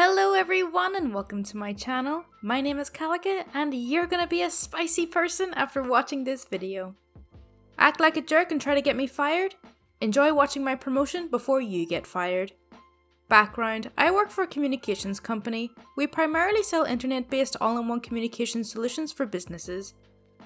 Hello everyone and welcome to my channel. My name is Kalika and you're gonna be a spicy person after watching this video. Act like a jerk and try to get me fired? Enjoy watching my promotion before you get fired. Background: I work for a communications company. We primarily sell internet-based all-in-one communication solutions for businesses.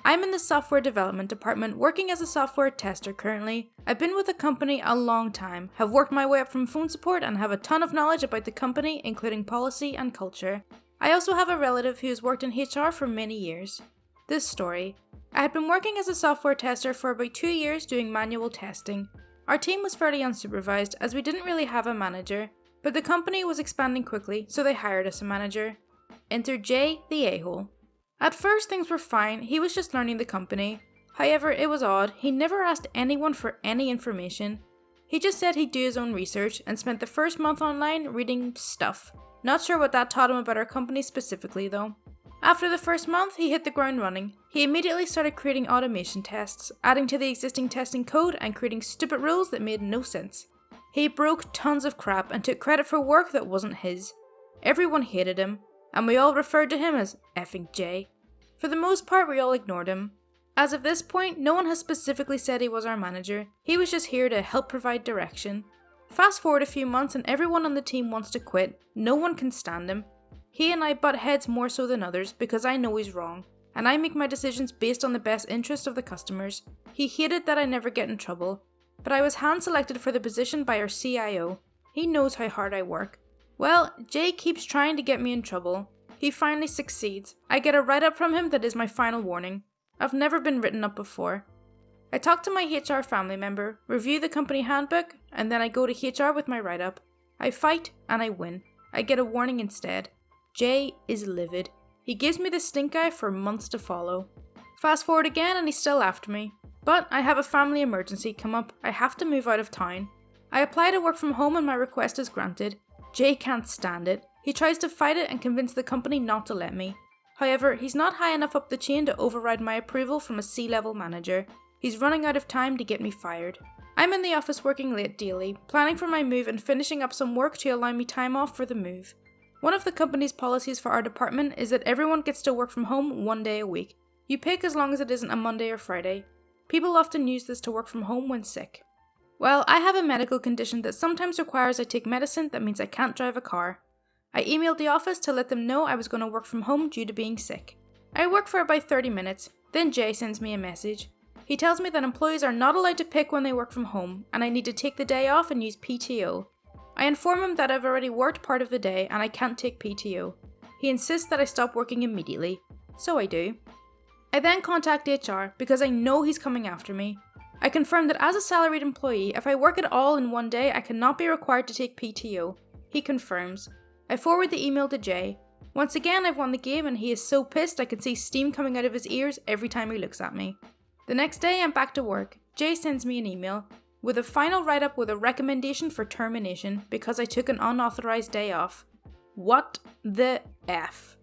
I'm in the software development department working as a software tester currently. I've been with the company a long time, have worked my way up from phone support and have a ton of knowledge about the company, including policy and culture. I also have a relative who has worked in HR for many years. This story: I had been working as a software tester for about 2 years doing manual testing. Our team was fairly unsupervised as we didn't really have a manager, but the company was expanding quickly, so they hired us a manager. Enter Jay, the a-hole. At first things were fine, he was just learning the company. However, it was odd, he never asked anyone for any information. He just said he'd do his own research and spent the first month online reading stuff. Not sure what that taught him about our company specifically though. After the first month, he hit the ground running. He immediately started creating automation tests, adding to the existing testing code and creating stupid rules that made no sense. He broke tons of crap and took credit for work that wasn't his. Everyone hated him, and we all referred to him as effing Jay. For the most part, we all ignored him. As of this point, no one has specifically said he was our manager. He was just here to help provide direction. Fast forward a few months and everyone on the team wants to quit. No one can stand him. He and I butt heads more so than others because I know he's wrong, and I make my decisions based on the best interest of the customers. He hated that I never get in trouble, but I was hand selected for the position by our CIO. He knows how hard I work. Well, Jay keeps trying to get me in trouble. He finally succeeds. I get a write-up from him that is my final warning. I've never been written up before. I talk to my HR family member, review the company handbook, and then I go to HR with my write-up. I fight and I win. I get a warning instead. Jay is livid. He gives me the stink eye for months to follow. Fast forward again and he's still after me. But I have a family emergency come up. I have to move out of town. I apply to work from home and my request is granted. Jay can't stand it. He tries to fight it and convince the company not to let me. However, he's not high enough up the chain to override my approval from a C-level manager. He's running out of time to get me fired. I'm in the office working late daily, planning for my move and finishing up some work to allow me time off for the move. One of the company's policies for our department is that everyone gets to work from home 1 day a week. You pick as long as it isn't a Monday or Friday. People often use this to work from home when sick. Well, I have a medical condition that sometimes requires I take medicine that means I can't drive a car. I emailed the office to let them know I was going to work from home due to being sick. I work for about 30 minutes, then Jay sends me a message. He tells me that employees are not allowed to pick when they work from home and I need to take the day off and use PTO. I inform him that I've already worked part of the day and I can't take PTO. He insists that I stop working immediately, so I do. I then contact HR because I know he's coming after me. I confirm that as a salaried employee, if I work at all in 1 day, I cannot be required to take PTO. He confirms. I forward the email to Jay. Once again, I've won the game and he is so pissed I can see steam coming out of his ears every time he looks at me. The next day, I'm back to work. Jay sends me an email with a final write-up with a recommendation for termination because I took an unauthorized day off. What the F?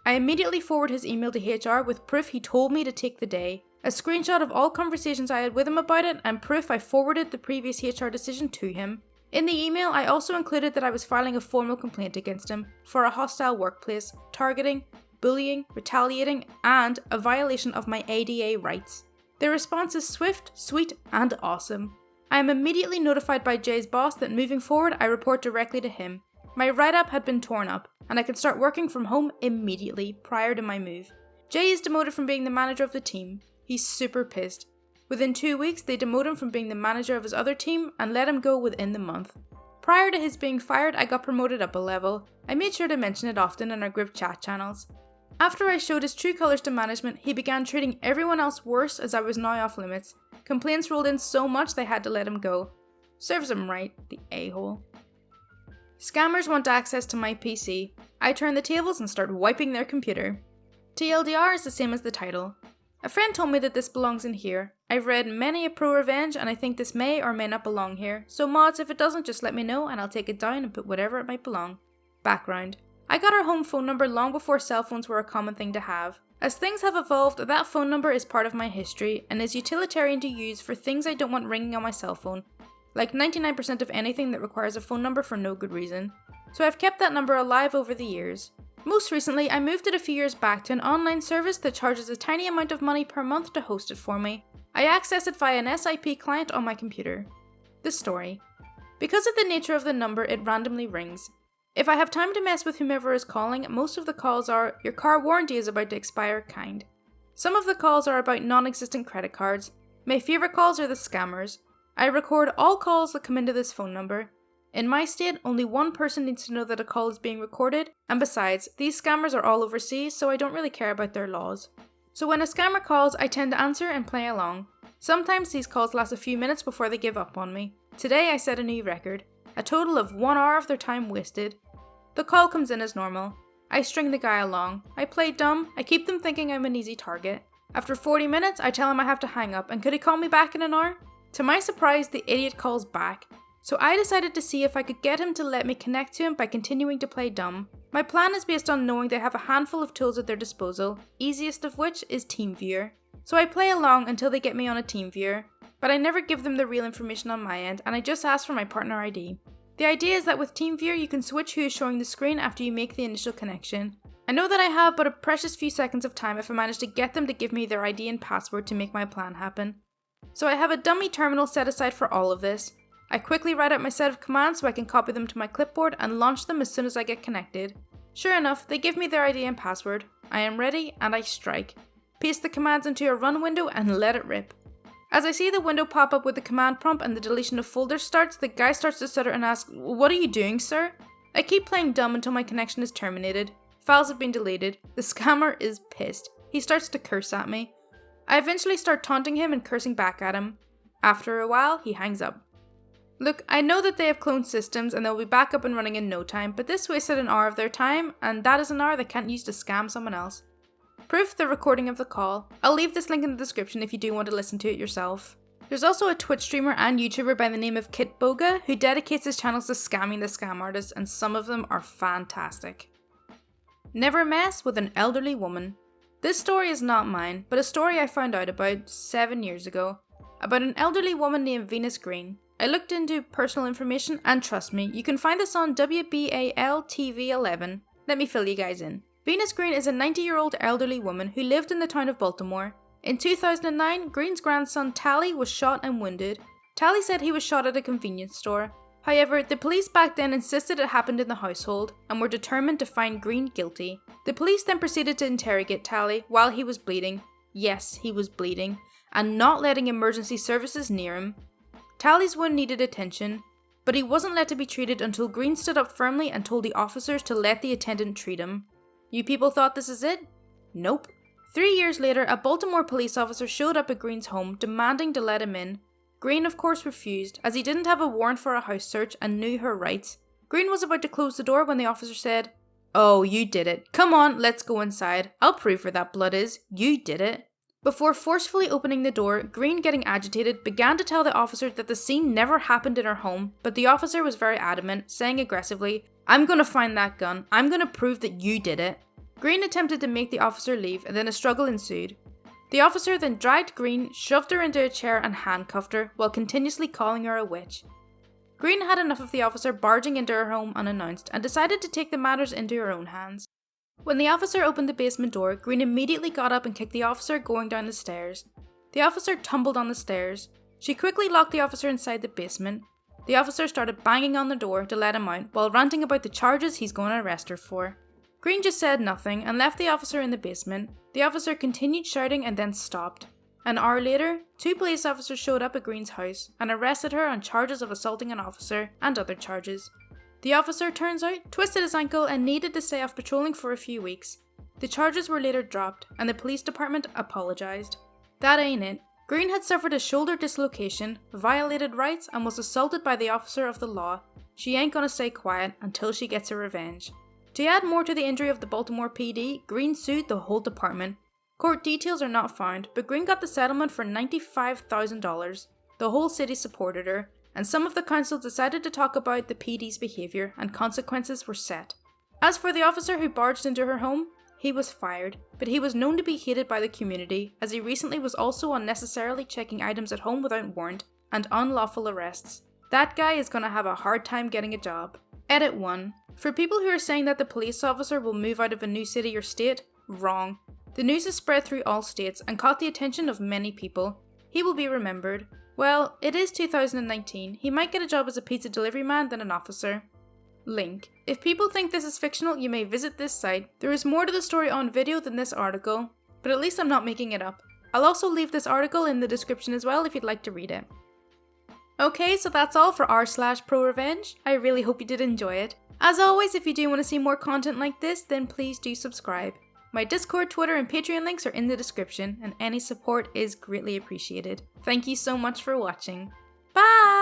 I immediately forward his email to HR with proof he told me to take the day, a screenshot of all conversations I had with him about it, and proof I forwarded the previous HR decision to him. In the email, I also included that I was filing a formal complaint against him for a hostile workplace, targeting, bullying, retaliating, and a violation of my ADA rights. The response is swift, sweet, and awesome. I am immediately notified by Jay's boss that moving forward I report directly to him. My write-up had been torn up, and I could start working from home immediately prior to my move. Jay is demoted from being the manager of the team. He's super pissed. Within 2 weeks, they demoted him from being the manager of his other team and let him go within the month. Prior to his being fired, I got promoted up a level. I made sure to mention it often in our group chat channels. After I showed his true colours to management, he began treating everyone else worse as I was now off limits. Complaints rolled in so much they had to let him go. Serves him right, the a-hole. Scammers want access to my PC. I turn the tables and start wiping their computer. TLDR is the same as the title. A friend told me that this belongs in here. I've read many a ProRevenge and I think this may or may not belong here, so mods, if it doesn't, just let me know and I'll take it down and put whatever it might belong. Background: I got our home phone number long before cell phones were a common thing to have. As things have evolved, that phone number is part of my history and is utilitarian to use for things I don't want ringing on my cell phone. like 99% of anything that requires a phone number for no good reason. So I've kept that number alive over the years. Most recently, I moved it a few years back to an online service that charges a tiny amount of money per month to host it for me. I access it via an SIP client on my computer. The story. Because of the nature of the number, it randomly rings. If I have time to mess with whomever is calling, most of the calls are, "Your car warranty is about to expire" kind. Some of the calls are about non-existent credit cards. My favourite calls are the scammers. I record all calls that come into this phone number. In my state, only one person needs to know that a call is being recorded, and besides, these scammers are all overseas, so I don't really care about their laws. So when a scammer calls, I tend to answer and play along. Sometimes these calls last a few minutes before they give up on me. Today I set a new record. A total of 1 hour of their time wasted. The call comes in as normal. I string the guy along. I play dumb. I keep them thinking I'm an easy target. After 40 minutes, I tell him I have to hang up and could he call me back in an hour? To my surprise, the idiot calls back. So I decided to see if I could get him to let me connect to him by continuing to play dumb. My plan is based on knowing they have a handful of tools at their disposal, easiest of which is TeamViewer. So I play along until they get me on a TeamViewer, but I never give them the real information on my end and I just ask for my partner ID. The idea is that with TeamViewer you can switch who is showing the screen after you make the initial connection. I know that I have but a precious few seconds of time if I manage to get them to give me their ID and password to make my plan happen. So I have a dummy terminal set aside for all of this. I quickly write out my set of commands so I can copy them to my clipboard and launch them as soon as I get connected. Sure enough, they give me their ID and password. I am ready and I strike. Paste the commands into a run window and let it rip. As I see the window pop up with the command prompt and the deletion of folders starts, the guy starts to stutter and ask, "What are you doing, sir?" I keep playing dumb until my connection is terminated. Files have been deleted. The scammer is pissed. He starts to curse at me. I eventually start taunting him and cursing back at him. After a while, he hangs up. Look, I know that they have cloned systems and they'll be back up and running in no time, but this wasted an hour of their time, and that is an hour they can't use to scam someone else. Proof the recording of the call. I'll leave this link in the description if you do want to listen to it yourself. There's also a Twitch streamer and YouTuber by the name of Kitboga who dedicates his channels to scamming the scam artists, and some of them are fantastic. Never mess with an elderly woman. This story is not mine, but a story I found out about 7 years ago, about an elderly woman named Venus Green. I looked into personal information and trust me, you can find this on WBAL-TV11. Let me fill you guys in. Venus Green is a 90-year-old elderly woman who lived in the town of Baltimore. In 2009, Green's grandson Tally was shot and wounded. Tally said he was shot at a convenience store. However, the police back then insisted it happened in the household and were determined to find Green guilty. The police then proceeded to interrogate Tally while he was bleeding. Yes, he was bleeding, and not letting emergency services near him. Tally's wound needed attention, but he wasn't let to be treated until Green stood up firmly and told the officers to let the attendant treat him. You people thought this is it? Nope. 3 years later, a Baltimore police officer showed up at Green's home demanding to let him in. Green of course refused, as he didn't have a warrant for a house search and knew her rights. Green was about to close the door when the officer said, "Oh, you did it. Come on, let's go inside. I'll prove where that blood is. You did it." Before forcefully opening the door, Green, getting agitated, began to tell the officer that the scene never happened in her home, but the officer was very adamant, saying aggressively, "I'm gonna find that gun. I'm gonna prove that you did it." Green attempted to make the officer leave, and then a struggle ensued. The officer then dragged Green, shoved her into a chair and handcuffed her, while continuously calling her a witch. Green had enough of the officer barging into her home unannounced, and decided to take the matters into her own hands. When the officer opened the basement door, Green immediately got up and kicked the officer going down the stairs. The officer tumbled on the stairs. She quickly locked the officer inside the basement. The officer started banging on the door to let him out, while ranting about the charges he's going to arrest her for. Green just said nothing and left the officer in the basement. The officer continued shouting and then stopped. An hour later, 2 police officers showed up at Green's house and arrested her on charges of assaulting an officer and other charges. The officer, turns out, twisted his ankle and needed to stay off patrolling for a few weeks. The charges were later dropped and the police department apologised. That ain't it. Green had suffered a shoulder dislocation, violated rights, and was assaulted by the officer of the law. She ain't gonna stay quiet until she gets her revenge. To add more to the injury of the Baltimore PD, Green sued the whole department. Court details are not found, but Green got the settlement for $95,000. The whole city supported her, and some of the council decided to talk about the PD's behaviour, and consequences were set. As for the officer who barged into her home, he was fired, but he was known to be hated by the community, as he recently was also unnecessarily checking items at home without warrant, and unlawful arrests. That guy is gonna have a hard time getting a job. Edit 1. For people who are saying that the police officer will move out of a new city or state, wrong. The news is spread through all states and caught the attention of many people. He will be remembered. Well, it is 2019. He might get a job as a pizza delivery man than an officer. Link. If people think this is fictional, you may visit this site. There is more to the story on video than this article, but at least I'm not making it up. I'll also leave this article in the description as well if you'd like to read it. Okay, so that's all for r/ProRevenge. I really hope you did enjoy it. As always, if you do want to see more content like this, then please do subscribe. My Discord, Twitter, and Patreon links are in the description, and any support is greatly appreciated. Thank you so much for watching. Bye!